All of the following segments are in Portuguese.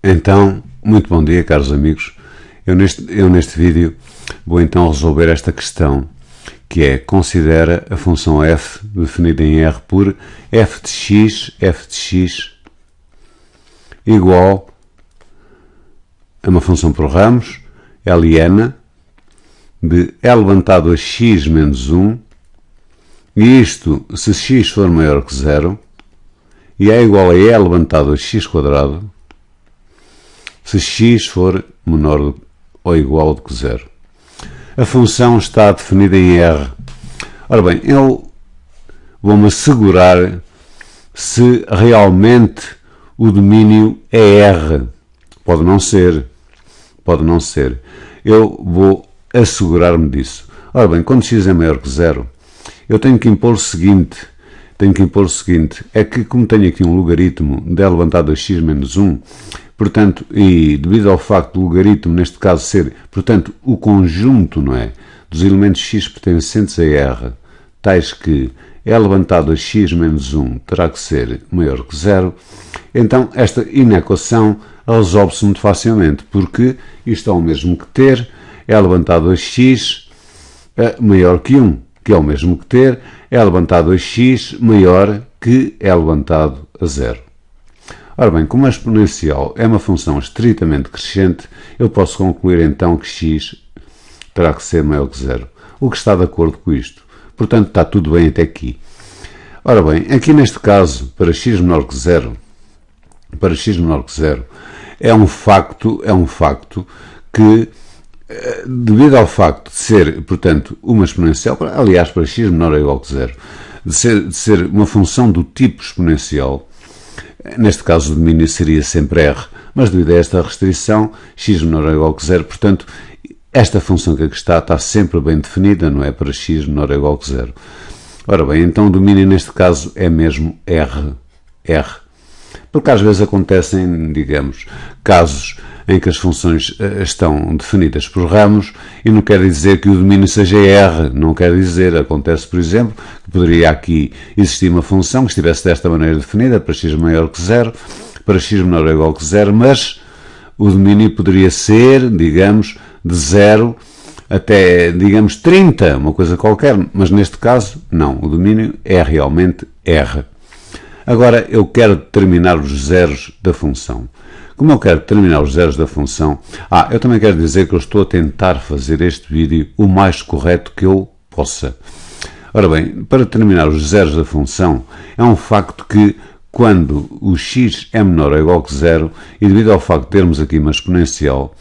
Então, muito bom dia, caros amigos. Eu neste vídeo vou então resolver esta questão, que é: considera a função f definida em R por f de x igual a uma função por ramos, ln, de e levantado a x menos 1, e isto se x for maior que 0, e é igual a e levantado a x quadrado, se x for menor ou igual do que 0. A função está definida em R. Ora bem, eu vou-me assegurar se realmente o domínio é R. Pode não ser. Eu vou assegurar-me disso. Ora bem, quando x é maior que 0, eu tenho que impor o seguinte. É que, como tenho aqui um logaritmo de e levantado a x menos 1, portanto, e devido ao facto do logaritmo, neste caso, ser, portanto, o conjunto, não é, dos elementos x pertencentes a R, tais que e levantado a x menos 1 terá que ser maior que 0, então esta inequação resolve-se muito facilmente, porque isto é o mesmo que ter e levantado a x maior que 1, que é o mesmo que ter e levantado a x maior que e levantado a 0. Ora bem, como a exponencial é uma função estritamente crescente, eu posso concluir então que x terá que ser maior que 0, o que está de acordo com isto. Portanto, está tudo bem até aqui. Ora bem, aqui neste caso, para x menor que 0, é um facto que, devido ao facto de ser, portanto, uma exponencial, aliás, para x menor ou igual que 0, de ser uma função do tipo exponencial, neste caso o domínio seria sempre R, mas devido a esta restrição, x menor ou igual que 0, portanto, esta função que aqui está sempre bem definida, não é? Para x menor ou igual que 0. Ora bem, então o domínio neste caso é mesmo R. Porque às vezes acontecem, digamos, casos em que as funções estão definidas por ramos e não quer dizer que o domínio seja R, não quer dizer. Acontece, por exemplo, que poderia aqui existir uma função que estivesse desta maneira definida, para x maior que 0, para x menor ou igual que 0, mas o domínio poderia ser, digamos, de 0 até, digamos, 30, uma coisa qualquer, mas neste caso, não, o domínio é realmente R. Agora, eu quero determinar os zeros da função. Como eu quero determinar os zeros da função, eu também quero dizer que eu estou a tentar fazer este vídeo o mais correto que eu possa. Ora bem, para determinar os zeros da função, é um facto que quando o x é menor ou igual que 0, e devido ao facto de termos aqui uma exponencial,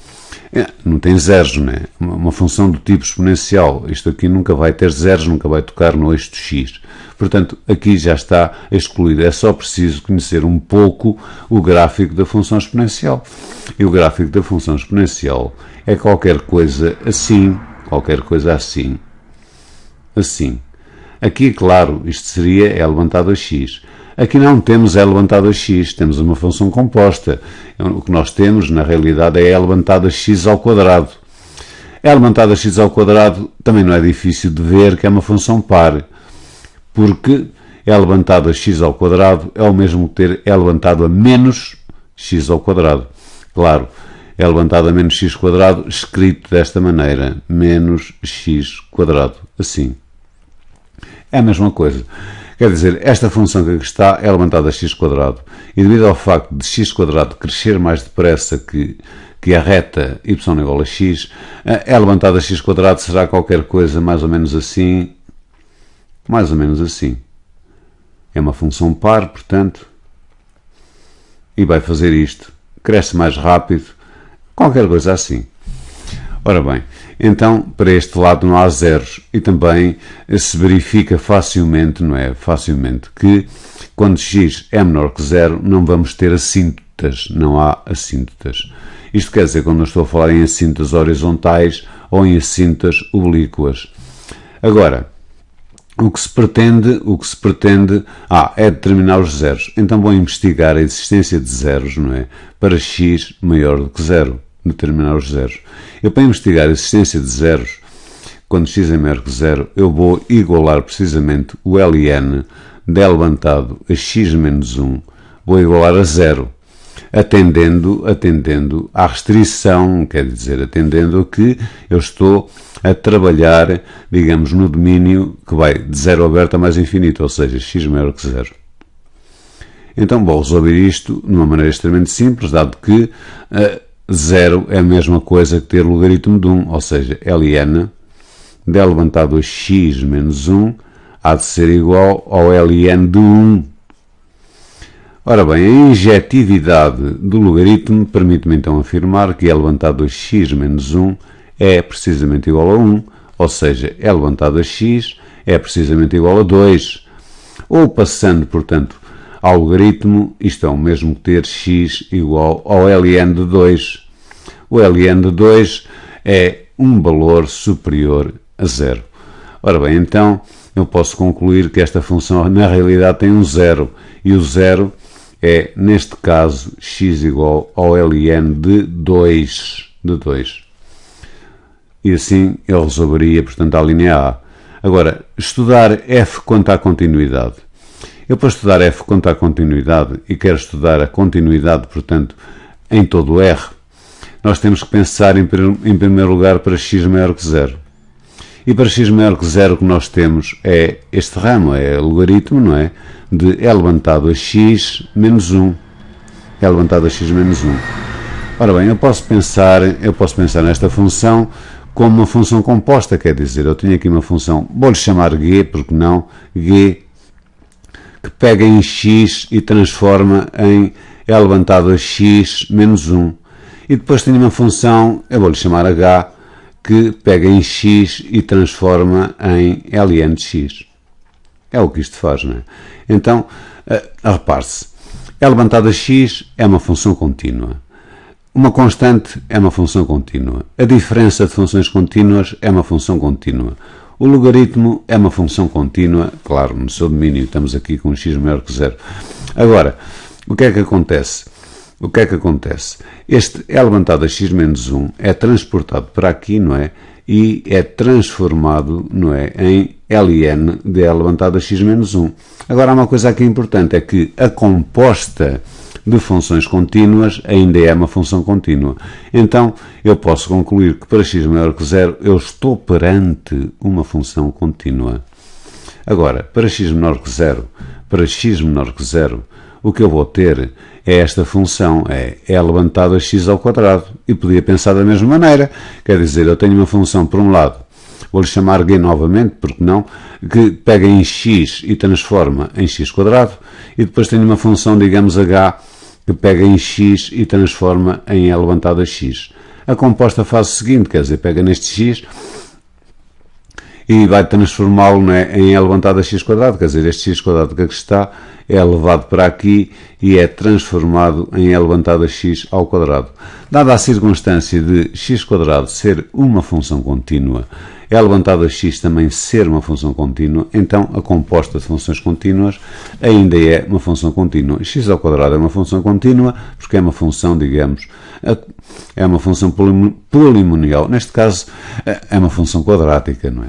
não tem zeros, não é? Uma função do tipo exponencial, isto aqui nunca vai ter zeros, nunca vai tocar no eixo de x. Portanto, aqui já está excluído. É só preciso conhecer um pouco o gráfico da função exponencial. E o gráfico da função exponencial é qualquer coisa assim. Aqui, claro, isto seria e levantado a x. Aqui não temos e levantado a x, temos uma função composta. O que nós temos, na realidade, é e levantado a x ao quadrado. E levantado a x ao quadrado também não é difícil de ver que é uma função par, porque e levantado a x ao quadrado é o mesmo que ter e levantado a menos x ao quadrado. Claro, e levantado a menos x quadrado, escrito desta maneira, menos x quadrado, assim. É a mesma coisa. Quer dizer, esta função que aqui está é levantada a x quadrado, e devido ao facto de x quadrado crescer mais depressa que a reta y igual a x, é levantada a x quadrado será qualquer coisa mais ou menos assim. É uma função par, portanto, e vai fazer isto. Cresce mais rápido, qualquer coisa assim. Ora bem, então, para este lado não há zeros, e também se verifica facilmente, não é? Facilmente, que quando x é menor que 0, não vamos ter assíntotas, não há assíntotas. Isto quer dizer, quando eu estou a falar em assíntotas horizontais ou em assíntotas oblíquas. Agora, o que se pretende é determinar os zeros. Então vou investigar a existência de zeros, não é? Para x maior do que 0. Determinar os zeros. Eu, para investigar a existência de zeros, quando x é maior que 0, eu vou igualar precisamente o ln de levantado a x menos 1, vou igualar a 0. atendendo à restrição, quer dizer, atendendo a que eu estou a trabalhar, digamos, no domínio que vai de 0 aberto a mais infinito, ou seja, x maior que 0. Então vou resolver isto de uma maneira extremamente simples, dado que 0 é a mesma coisa que ter logaritmo de 1, ou seja, ln de L levantado a x menos 1 há de ser igual ao ln de 1. Ora bem, a injetividade do logaritmo permite-me então afirmar que L levantado a x menos 1 é precisamente igual a 1, ou seja, L levantado a x é precisamente igual a 2. Ou passando, portanto, ao logaritmo, isto é o mesmo que ter x igual ao ln de 2. O ln de 2 é um valor superior a 0. Ora bem, então eu posso concluir que esta função na realidade tem um 0, e o 0 é, neste caso, x igual ao ln de 2. E assim eu resolveria, portanto, a linha A. Agora, estudar f quanto à continuidade. Eu, para estudar f quanto à continuidade, e quero estudar a continuidade, portanto, em todo o R, nós temos que pensar, em primeiro lugar, para x maior que 0. E para x maior que 0, o que nós temos é este ramo, é logaritmo, não é? De L levantado a x menos 1. L levantado a x menos 1. Ora bem, eu posso pensar nesta função como uma função composta, quer dizer, eu tenho aqui uma função, vou-lhe chamar g, porque não, g, que pega em x e transforma em L levantado a x menos 1. E depois tenho uma função, eu vou-lhe chamar h, que pega em x e transforma em ln de x. É o que isto faz, não é? Então, repare-se, L levantado a x é uma função contínua. Uma constante é uma função contínua. A diferença de funções contínuas é uma função contínua. O logaritmo é uma função contínua, claro, no seu domínio. Estamos aqui com x maior que 0. Agora, o que é que acontece? Este L levantado a x menos 1 é transportado para aqui, não é? E é transformado, não é, em ln de L levantado a x menos 1. Agora, há uma coisa aqui importante, é que a composta de funções contínuas ainda é uma função contínua. Então, eu posso concluir que para x maior que 0 eu estou perante uma função contínua. Agora, para x menor que 0, o que eu vou ter é esta função, é L levantado a x ao quadrado. E podia pensar da mesma maneira. Quer dizer, eu tenho uma função, por um lado, vou-lhe chamar g novamente, porque não, que pega em x e transforma em x quadrado. E depois tenho uma função, digamos, h, que pega em x e transforma em L levantado a x. A composta faz o seguinte, quer dizer, pega neste x e vai transformá-lo, não é, em L levantado a x quadrado, quer dizer, este x quadrado que aqui está é levado para aqui e é transformado em L levantado a x ao quadrado. Dada a circunstância de x quadrado ser uma função contínua, L levantado a x também ser uma função contínua, então a composta de funções contínuas ainda é uma função contínua. X ao quadrado é uma função contínua porque é uma função, digamos, é uma função polinomial. Neste caso, é uma função quadrática, não é?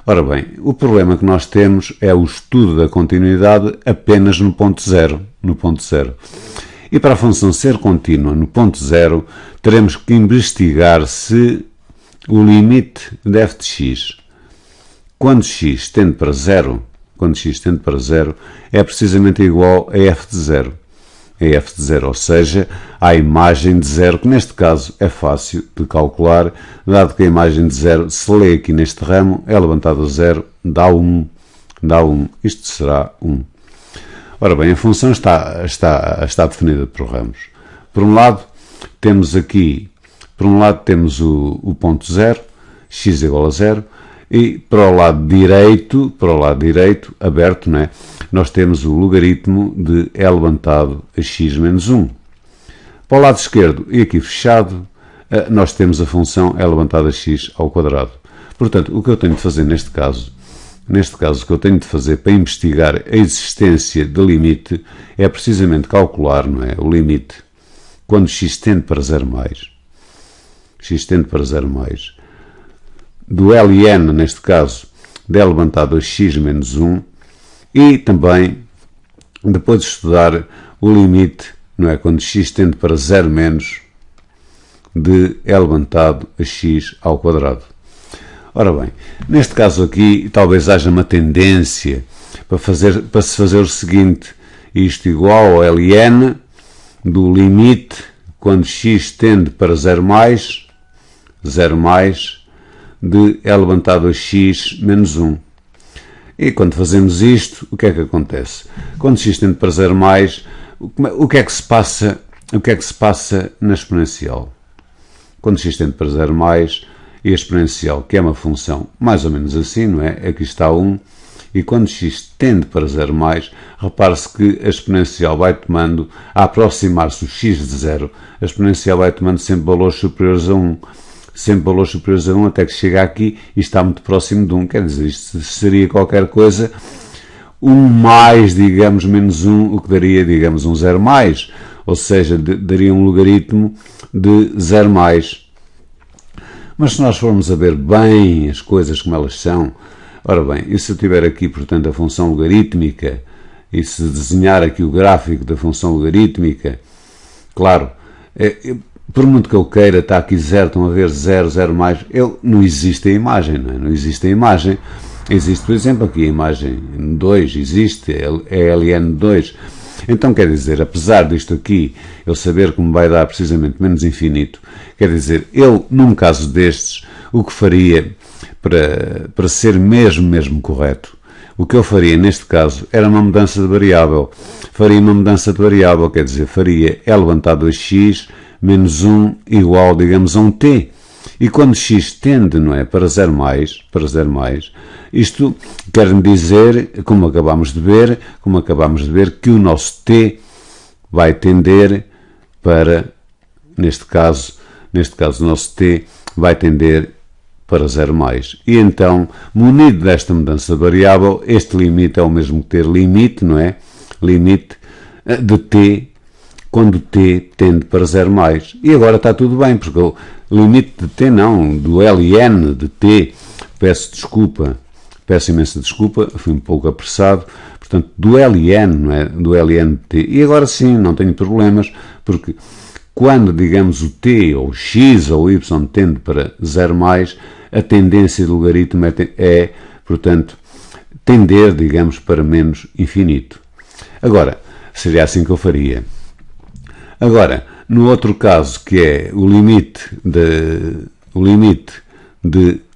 Ora bem, o problema que nós temos é o estudo da continuidade apenas no ponto zero. E para a função ser contínua no ponto zero, teremos que investigar se o limite de f de x, quando x tende para zero, é precisamente igual a f de zero. Ou seja, à imagem de zero, que neste caso é fácil de calcular, dado que a imagem de zero se lê aqui neste ramo, é levantado a zero, dá 1. Isto será 1. Ora bem, a função está definida por ramos. Por um lado, temos o ponto 0, x igual a 0, e para o lado direito, aberto, não é? Nós temos o logaritmo de L levantado a x menos 1. Para o lado esquerdo, e aqui fechado, nós temos a função L levantado a x ao quadrado. Portanto, o que eu tenho de fazer neste caso, o que eu tenho de fazer para investigar a existência de limite é precisamente calcular, não é, o limite quando x tende para 0 mais. Do ln, neste caso, de L levantado a x menos 1, e também, depois de estudar o limite não é? Quando x tende para 0 menos de e levantado a x ao quadrado. Ora bem, neste caso aqui talvez haja uma tendência para se fazer o seguinte, isto igual ao ln do limite quando x tende para 0 mais de e levantado a x menos 1. E quando fazemos isto, o que é que acontece? Quando x tende para 0 mais, o que é que se passa na exponencial? Quando x tende para 0 mais, e a exponencial, que é uma função mais ou menos assim, não é? Aqui está 1, e quando x tende para 0 mais, repare-se que a exponencial vai tomando, a aproximar-se o x de 0, a exponencial vai tomando sempre valores superiores a 1. Sempre valores superiores a 1 até que chega aqui e está muito próximo de 1. Quer dizer, isto seria qualquer coisa, 1 mais, digamos, menos 1, o que daria, digamos, um 0 mais. Ou seja, daria um logaritmo de 0 mais. Mas se nós formos a ver bem as coisas como elas são, ora bem, e se eu tiver aqui, portanto, a função logarítmica, e se desenhar aqui o gráfico da função logarítmica, claro, por muito que eu queira, está aqui 0, estão a ver 0, 0 mais, não existe a imagem, não é? Não existe a imagem. Existe, por exemplo, aqui a imagem 2, existe, é ln2. Então, quer dizer, apesar disto aqui, eu saber que me vai dar precisamente menos infinito, quer dizer, eu, num caso destes, o que faria para ser mesmo correto, o que eu faria neste caso era uma mudança de variável. Faria uma mudança de variável, quer dizer, faria e levantado a x menos 1 igual, digamos, a um t. E quando x tende, não é, para 0 mais, isto quer dizer, como acabamos de ver, que o nosso t vai tender para, neste caso o nosso t vai tender para 0 mais. E então, munido desta mudança de variável, este limite é o mesmo que ter limite, não é? Limite de t quando t tende para 0 mais. E agora está tudo bem, porque o limite de t não, do ln de t, peço imensa desculpa, fui um pouco apressado, portanto, do ln, não é? Do ln de t. E agora sim, não tenho problemas, porque quando, digamos, o t, ou x, ou y tende para 0 mais, a tendência do logaritmo é, portanto, tender, digamos, para menos infinito. Agora, seria assim que eu faria. Agora, no outro caso, que é o limite de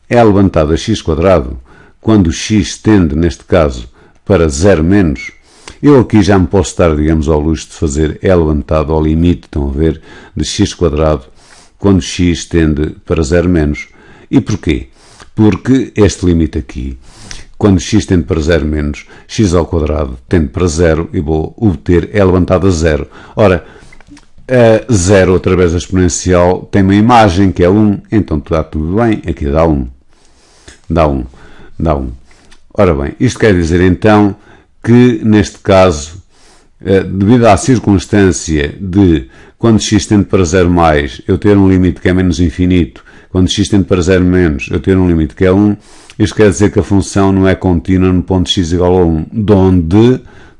e levantado a x quadrado, quando o x tende, neste caso, para 0 menos, eu aqui já me posso dar, digamos, ao luxo de fazer e levantado ao limite, estão a ver, de x quadrado, quando x tende para 0 menos. E porquê? Porque este limite aqui, quando x tende para 0 menos, x ao quadrado tende para 0 e vou obter e levantado a 0. Ora, a 0 através da exponencial tem uma imagem que é 1, então está tudo bem, aqui dá 1. Dá 1. Ora bem, isto quer dizer então que neste caso, devido à circunstância de quando x tende para 0 mais, eu ter um limite que é menos infinito, quando x tende para 0 menos, eu ter um limite que é 1, isto quer dizer que a função não é contínua no ponto x igual a 1,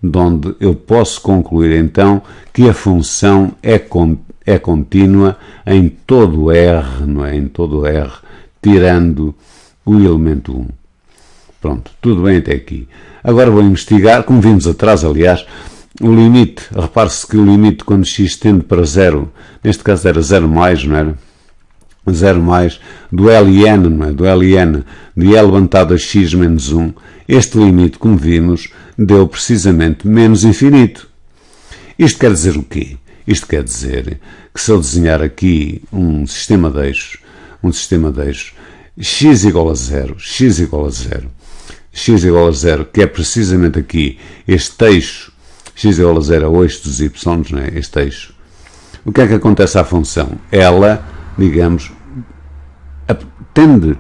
de onde eu posso concluir então que a função é contínua em todo R, não é? Em todo R, tirando o elemento 1. Pronto, tudo bem até aqui. Agora vou investigar, como vimos atrás, aliás, o limite. Repare-se que o limite quando x tende para 0, neste caso era 0 mais, não era? 0 mais do ln, não é? Do ln de e levantado a x menos 1. Este limite, como vimos, deu precisamente menos infinito. Isto quer dizer o quê? Isto quer dizer que se eu desenhar aqui um sistema de eixos, x igual a 0, x igual a 0, que é precisamente aqui este eixo, x igual a 0 é o eixo dos y, não é? Este eixo. O que é que acontece à função? Ela, digamos, tende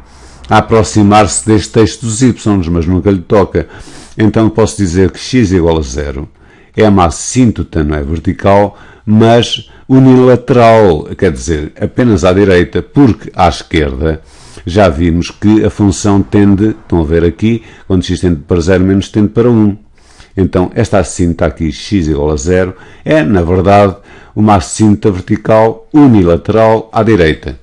a aproximar-se deste eixo dos y, mas nunca lhe toca. Então posso dizer que x igual a 0 é uma assíntota, não é? Vertical, mas unilateral, quer dizer, apenas à direita, porque à esquerda já vimos que a função tende, estão a ver aqui, quando x tende para 0 menos tende para 1. Então, esta assinta aqui, x igual a 0, é, na verdade, uma assinta vertical unilateral à direita.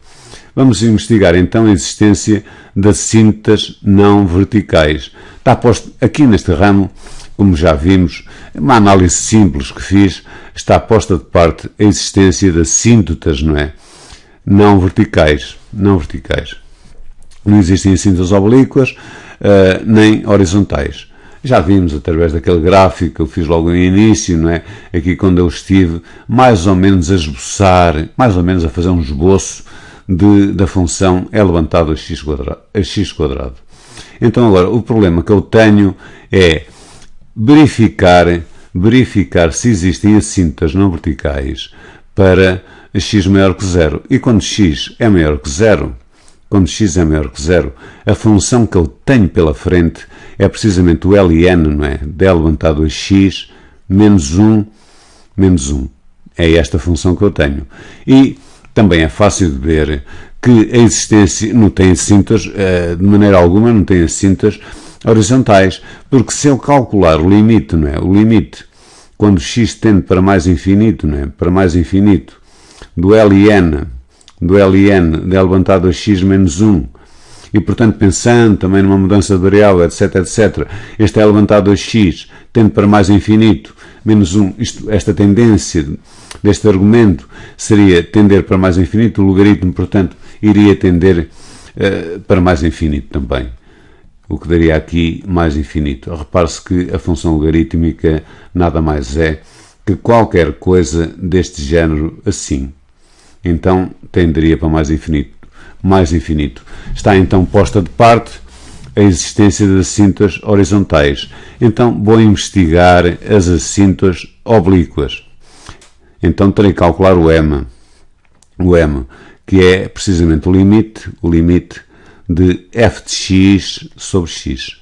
Vamos investigar, então, a existência de assintas não verticais. Está posto aqui neste ramo, como já vimos, uma análise simples que fiz, está posta de parte a existência de assíntotas, não é? Não verticais. Não existem assíntotas oblíquas, nem horizontais. Já vimos através daquele gráfico que eu fiz logo no início, não é? Aqui quando eu estive mais ou menos a esboçar, mais ou menos a fazer um esboço da função é levantado a x quadrado. Então agora, o problema que eu tenho é verificar se existem assíntotas não verticais para x maior que 0. E quando x é maior que 0, a função que eu tenho pela frente é precisamente o ln, não é? D levantado a x menos 1. É esta função que eu tenho. E também é fácil de ver que a existência não tem assíntotas, de maneira alguma, não tem assíntotas horizontais, porque se eu calcular o limite, não é? O limite, quando x tende para mais infinito, não é? Para mais infinito, do ln D levantado a x menos 1, e portanto pensando também numa mudança de variável, etc, este é levantado a x tende para mais infinito, menos 1, esta tendência deste argumento seria tender para mais infinito, o logaritmo, portanto, iria tender para mais infinito também, o que daria aqui mais infinito. Repare-se que a função logarítmica nada mais é que qualquer coisa deste género assim. Então, tenderia para mais infinito. Está então posta de parte a existência de assíntotas horizontais. Então, vou investigar as assíntotas oblíquas. Então, terei que calcular o m, que é precisamente o limite de f de x sobre x,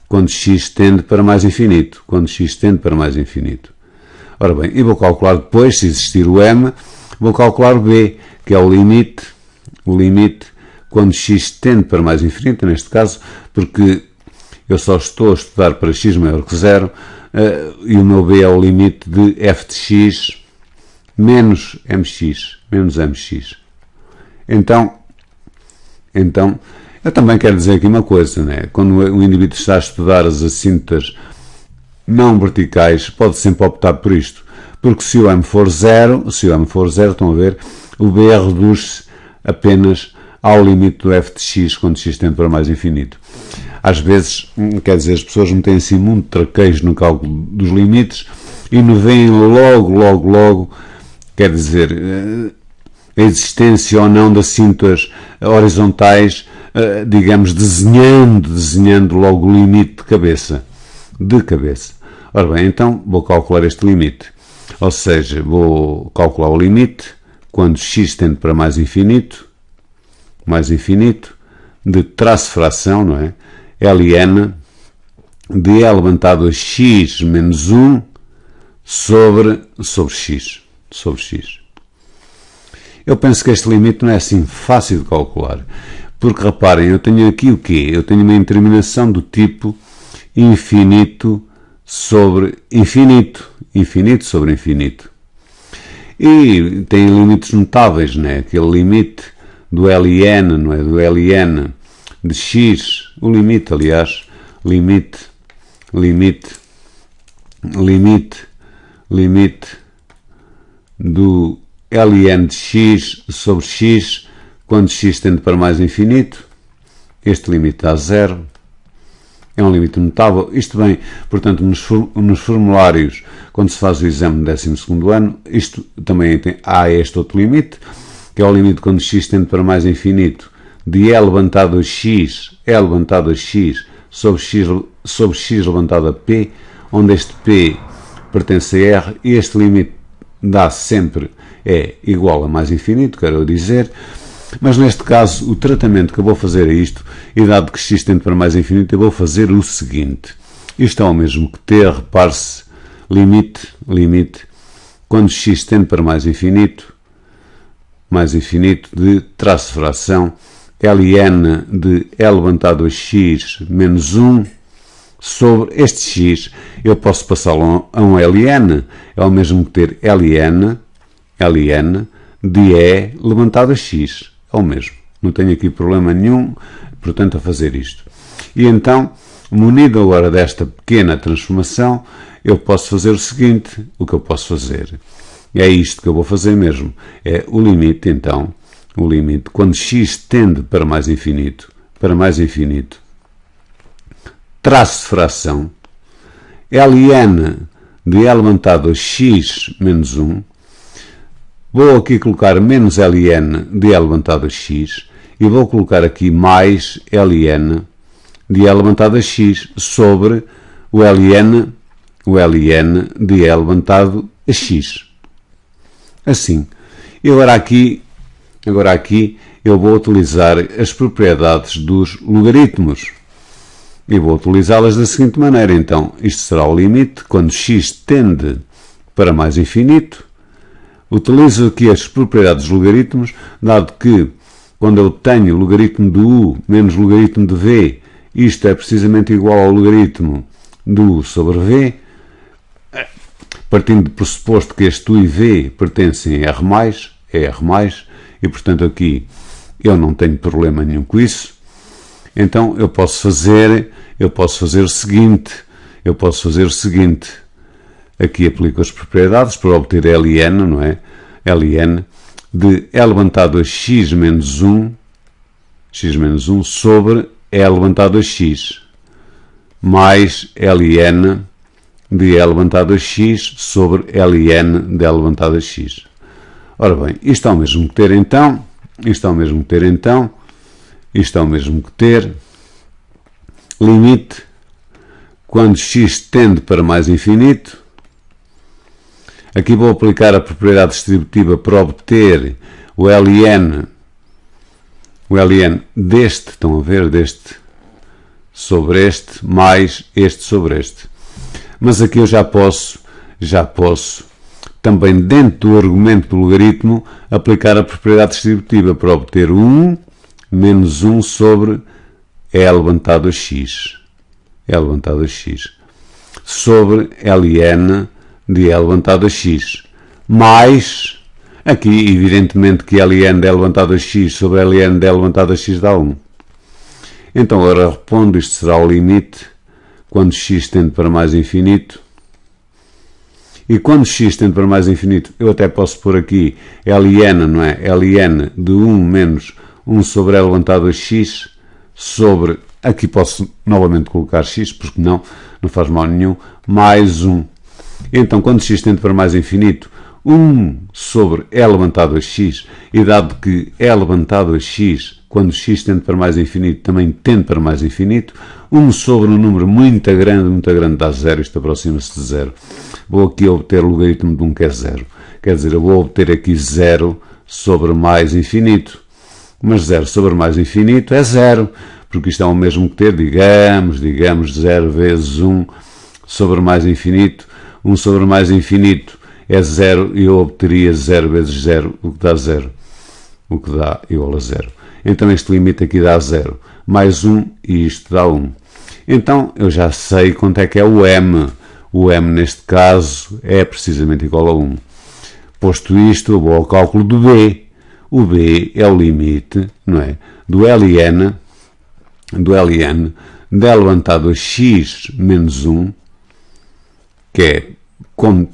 quando x tende para mais infinito. Ora bem, e vou calcular depois, se existir o m, vou calcular o b, que é o limite quando x tende para mais infinito, neste caso, porque eu só estou a estudar para x maior que 0, e o meu b é o limite de f de x menos mx. Então, eu também quero dizer aqui uma coisa, né? Quando o indivíduo está a estudar as assíntotas não verticais, pode sempre optar por isto, porque se o m for 0, estão a ver, o b reduz-se apenas ao limite do f de x quando x tende para mais infinito. Às vezes, quer dizer, as pessoas não têm assim muito traquejo no cálculo dos limites e não veem logo, quer dizer, a existência ou não de assíntotas horizontais, digamos, desenhando logo o limite de cabeça. Ora bem, então vou calcular este limite. Ou seja, vou calcular o limite quando x tende para mais infinito, de traço fração, não é? ln de e levantado a x menos 1 sobre x. Eu penso que este limite não é assim fácil de calcular, porque reparem, eu tenho aqui o quê? Eu tenho uma indeterminação do tipo infinito sobre infinito. E tem limites notáveis, né? Aquele limite do ln, não é? Do ln de x, o limite, aliás, limite do ln de x sobre x quando x tende para mais infinito. Este limite dá 0. É um limite notável. Isto bem, portanto, nos formulários, quando se faz o exame do 12º ano, isto também há este outro limite, que é o limite quando x tende para mais infinito, de e levantado a x sobre x levantado a p, onde este p pertence a r, e este limite dá sempre igual a mais infinito, quero dizer. Mas neste caso, o tratamento que eu vou fazer a isto, e dado que x tende para mais infinito, eu vou fazer o seguinte. Isto é o mesmo que t, repare-se, limite, quando x tende para mais infinito de traço fração, ln de e levantado a x menos 1 sobre este x, eu posso passá-lo a um ln, é o mesmo que ter ln de E levantado a x, é o mesmo. Não tenho aqui problema nenhum, portanto, a fazer isto. E então, munido agora desta pequena transformação, eu posso fazer o seguinte, o que eu posso fazer. É isto que eu vou fazer mesmo. É o limite, então, o limite, quando x tende para mais infinito, traço de fração, ln de E levantado a x menos 1, vou aqui colocar menos ln de E levantado a x, e vou colocar aqui mais ln de E levantado a x sobre o ln de E levantado a x. Assim. E agora aqui eu vou utilizar as propriedades dos logaritmos. E vou utilizá-las da seguinte maneira. Então, isto será o limite quando x tende para mais infinito. Utilizo aqui as propriedades dos logaritmos, dado que quando eu tenho logaritmo de u menos logaritmo de v, isto é precisamente igual ao logaritmo de u sobre v, partindo do pressuposto que este u e v pertencem a R+, e portanto aqui eu não tenho problema nenhum com isso. Então eu posso fazer o seguinte, aqui aplico as propriedades para obter ln, não é? ln de E levantado a x menos 1 sobre E levantado a x, mais ln de E levantado a x sobre ln de E levantado a x. Ora bem, isto é o mesmo que ter então, limite quando x tende para mais infinito. Aqui vou aplicar a propriedade distributiva para obter o ln deste, estão a ver, deste sobre este, mais este sobre este. Mas aqui eu já posso, também dentro do argumento do logaritmo, aplicar a propriedade distributiva para obter 1 menos 1 sobre E levantado a x. Sobre ln de E levantado a x. Mais, aqui, evidentemente, que ln de E levantado a x sobre ln de E levantado a x dá 1. Então, agora respondo, isto será o limite quando x tende para mais infinito. E quando x tende para mais infinito, eu até posso pôr aqui ln, não é? ln de 1 menos 1 sobre E levantado a x sobre, aqui posso novamente colocar x, porque não faz mal nenhum, mais 1. Então, quando x tende para mais infinito, 1 sobre E levantado a x, e dado que E levantado a x, quando x tende para mais infinito, também tende para mais infinito, 1 sobre um número muito grande dá 0, isto aproxima-se de 0. Vou aqui obter o logaritmo de 1 que é 0. Quer dizer, eu vou obter aqui 0 sobre mais infinito. Mas 0 sobre mais infinito é 0, porque isto é o mesmo que ter, digamos 0 vezes 1 sobre mais infinito. 1 sobre mais infinito é 0 e eu obteria 0 vezes 0, o que dá 0. O que dá igual a 0. Então este limite aqui dá 0. Mais 1 e isto dá 1. Então eu já sei quanto é que é o m. O m neste caso é precisamente igual a 1. Posto isto, eu vou ao cálculo do b. O b é o limite, não é? Do ln de E levantado a x menos 1, que é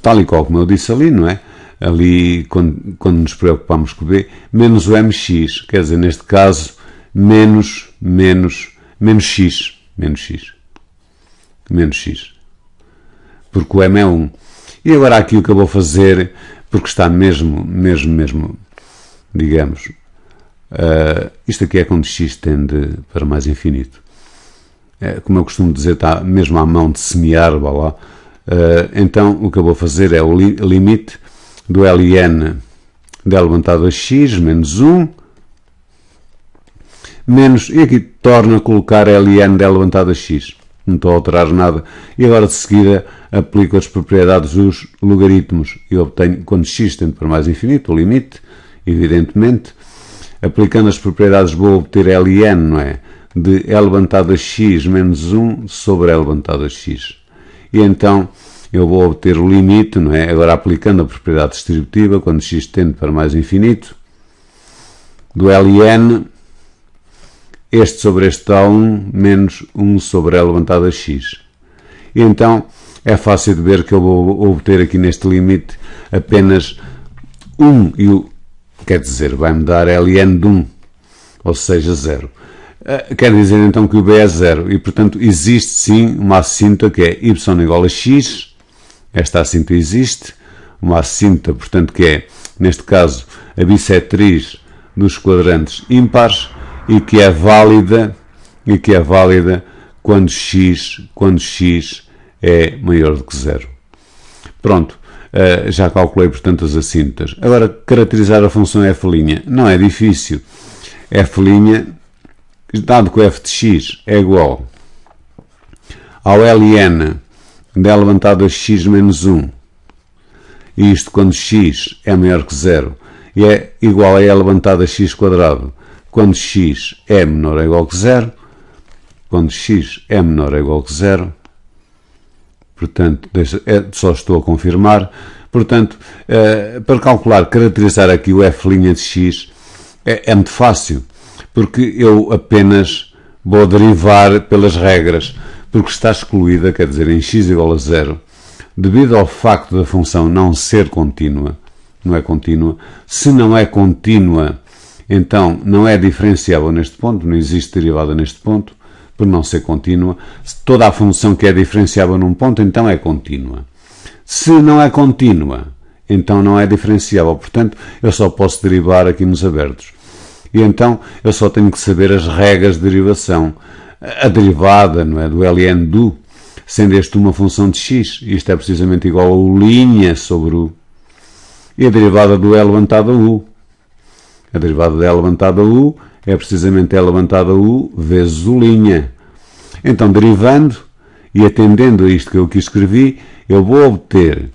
tal e qual como eu disse ali, não é? Ali, quando nos preocupamos com o b, menos o mx, quer dizer, neste caso, menos x. Porque o m é 1. E agora aqui o que eu vou fazer, porque está mesmo, digamos, isto aqui é quando x tende para mais infinito. Como eu costumo dizer, está mesmo à mão de semear, vá lá. Então, o que eu vou fazer é o limite do ln de E levantado a x menos 1, menos, e aqui torna a colocar ln de E levantado a x. Não estou a alterar nada. E agora, de seguida, aplico as propriedades dos logaritmos e obtenho, quando x tende para mais infinito, o limite, evidentemente. Aplicando as propriedades, vou obter ln, não é? de E levantado a x menos 1 sobre E levantado a x. E então eu vou obter o limite, não é? Agora aplicando a propriedade distributiva, quando x tende para mais infinito, do ln, este sobre este dá 1 menos 1 sobre E levantado a x. E então é fácil de ver que eu vou obter aqui neste limite apenas 1, quer dizer, vai-me dar ln de 1, ou seja, 0. Quer dizer então que o b é 0 e, portanto, existe sim uma assíntota que é y igual a x. Esta assíntota existe, uma assíntota, portanto, que é, neste caso, a bissetriz dos quadrantes ímpares e que é válida quando x é maior do que 0. Pronto, já calculei, portanto, as assíntotas. Agora, caracterizar a função f' não é difícil. F', dado que o f de x é igual ao ln de E levantado a x menos 1, e isto quando x é maior que 0, e é igual a E levantado a x quadrado quando x é menor ou igual que 0, quando x é menor ou igual que 0, portanto, só estou a confirmar, portanto, para calcular, caracterizar aqui o f' de x é muito fácil, porque eu apenas vou derivar pelas regras, porque está excluída, quer dizer, em x igual a 0, devido ao facto da função não ser contínua, não é contínua. Se não é contínua, então não é diferenciável neste ponto, não existe derivada neste ponto, por não ser contínua. Toda a função que é diferenciável num ponto, então é contínua. Se não é contínua, então não é diferenciável, portanto, eu só posso derivar aqui nos abertos. E então eu só tenho que saber as regras de derivação. A derivada, não é, do ln do, sendo este uma função de x, isto é precisamente igual a u' sobre u. E a derivada do E levantado a u. A derivada de E levantado a u é precisamente E levantado a u vezes u'. Então, derivando e atendendo a isto que eu aqui escrevi, eu vou obter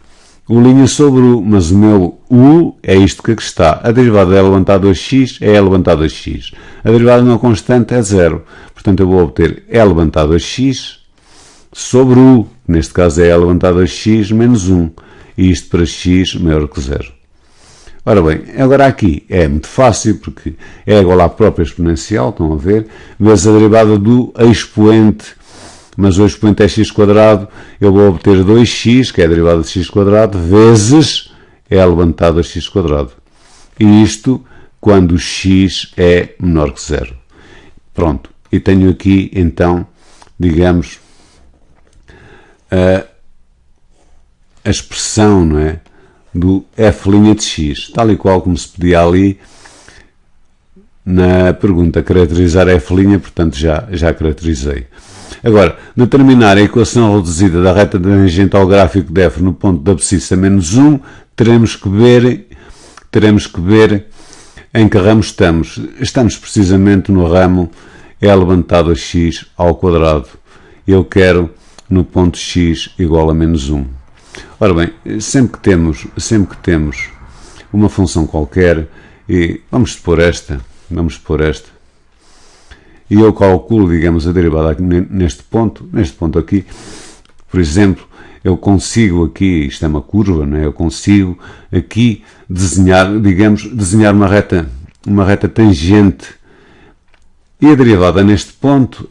u' sobre u, mas o meu u é isto que aqui está. A derivada de E levantado a x é E levantado a x. A derivada de uma constante é 0. Portanto, eu vou obter E levantado a x sobre u, neste caso é E levantado a x menos 1. E isto para x maior que 0. Ora bem, agora aqui é muito fácil, porque é igual à própria exponencial, estão a ver, vezes a derivada do expoente, mas o expoente é x quadrado, eu vou obter 2x, que é a derivada de x quadrado, vezes E levantado a x quadrado. E isto quando x é menor que 0. Pronto, e tenho aqui, então, digamos, a expressão, não é, do f' de x, tal e qual como se pedia ali na pergunta caracterizar f', portanto já caracterizei. Agora, determinar a equação reduzida da reta tangente ao gráfico de f no ponto da abscissa menos 1, teremos que ver em que ramo estamos. Estamos precisamente no ramo E levantado a x ao quadrado. Eu quero no ponto x igual a menos 1. Ora bem, sempre que temos uma função qualquer, e vamos supor esta, e eu calculo, digamos, a derivada aqui neste ponto aqui, por exemplo, eu consigo aqui, isto é uma curva, não é? Eu consigo aqui desenhar, digamos, uma reta tangente, e a derivada neste ponto,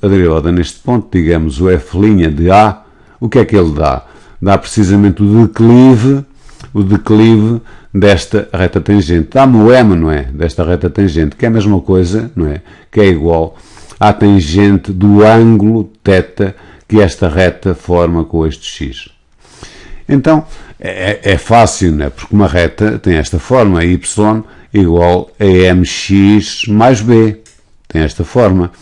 digamos, o f' de A, o que é que ele dá? Dá precisamente o declive desta reta tangente. Dá-me o m, não é? Desta reta tangente, que é a mesma coisa, não é? Que é igual à tangente do ângulo θ que esta reta forma com este x. Então, é fácil, não é? Porque uma reta tem esta forma, y igual a mx mais b. Tem esta forma.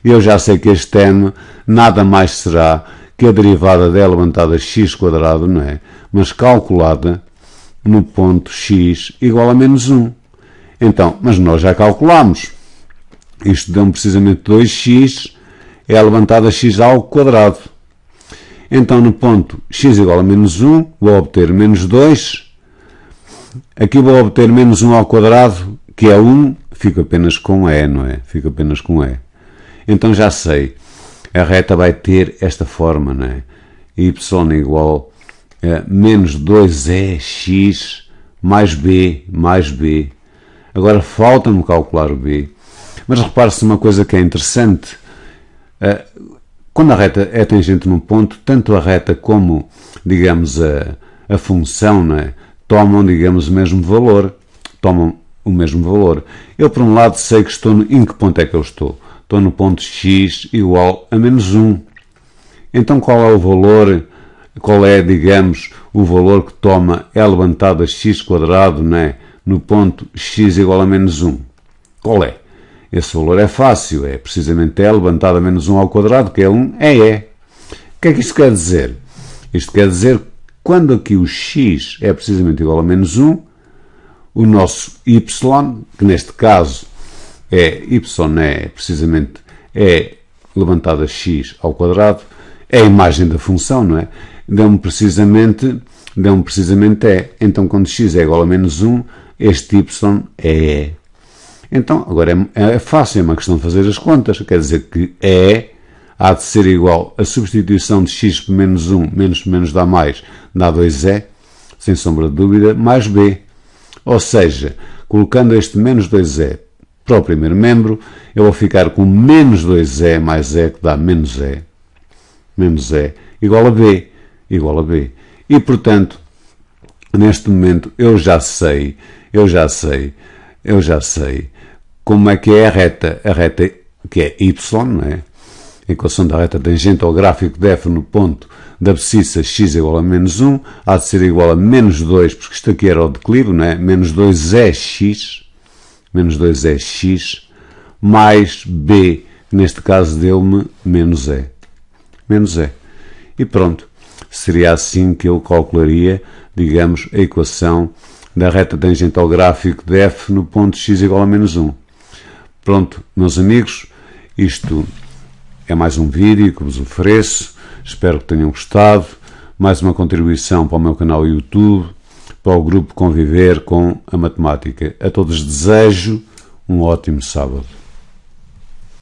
Eu já sei que este m nada mais será que a derivada de E levantado a x quadrado, não é? Mas calculada no ponto x igual a menos 1. Então, mas nós já calculamos. Isto deu-me precisamente 2x E levantado a x ao quadrado. Então, no ponto x igual a menos 1, vou obter menos 2. Aqui vou obter menos 1 ao quadrado, que é 1, fico apenas com E, não é? Fico apenas com E. Então já sei, a reta vai ter esta forma, não é? Y igual a menos 2EX mais B mais B. Agora falta-me calcular o B. Mas repare-se uma coisa que é interessante. Quando a reta é tangente num ponto, tanto a reta como, digamos, a função, não é? Tomam, digamos, o mesmo valor. Tomam o mesmo valor. Eu, por um lado, sei que estou... Em que ponto é que eu estou? Estou no ponto x igual a menos 1. Então, qual é o valor... Qual é, digamos, o valor que toma é levantado a x², não é? No ponto x igual a menos 1. Qual é? Esse valor é fácil, é precisamente é levantado a menos 1 ao quadrado, que é 1, é. O que é que isto quer dizer? Isto quer dizer que quando aqui o x é precisamente igual a menos 1, o nosso y, que neste caso y é precisamente levantado a x ao quadrado, é a imagem da função, não é? Deu-me precisamente é. Então, quando x é igual a menos 1, este y é. Então, agora é fácil, é uma questão de fazer as contas. Quer dizer que há de ser igual a substituição de x por menos 1, menos dá mais, dá 2e, sem sombra de dúvida, mais b. Ou seja, colocando este menos 2e para o primeiro membro, eu vou ficar com menos 2e mais e, que dá menos e igual a b. E, portanto, neste momento, eu já sei como é que é a reta que é y, não é? A equação da reta tangente ao gráfico de f no ponto da abscissa x igual a menos 1, há de ser igual a menos 2, porque isto aqui era o declive, não é? Menos 2x, mais b, que neste caso deu-me menos e. E pronto, seria assim que eu calcularia, digamos, a equação da reta tangente ao gráfico de f no ponto x igual a menos 1. Pronto, meus amigos, isto é mais um vídeo que vos ofereço, espero que tenham gostado, mais uma contribuição para o meu canal YouTube, para o grupo Conviver com a Matemática. A todos desejo um ótimo sábado.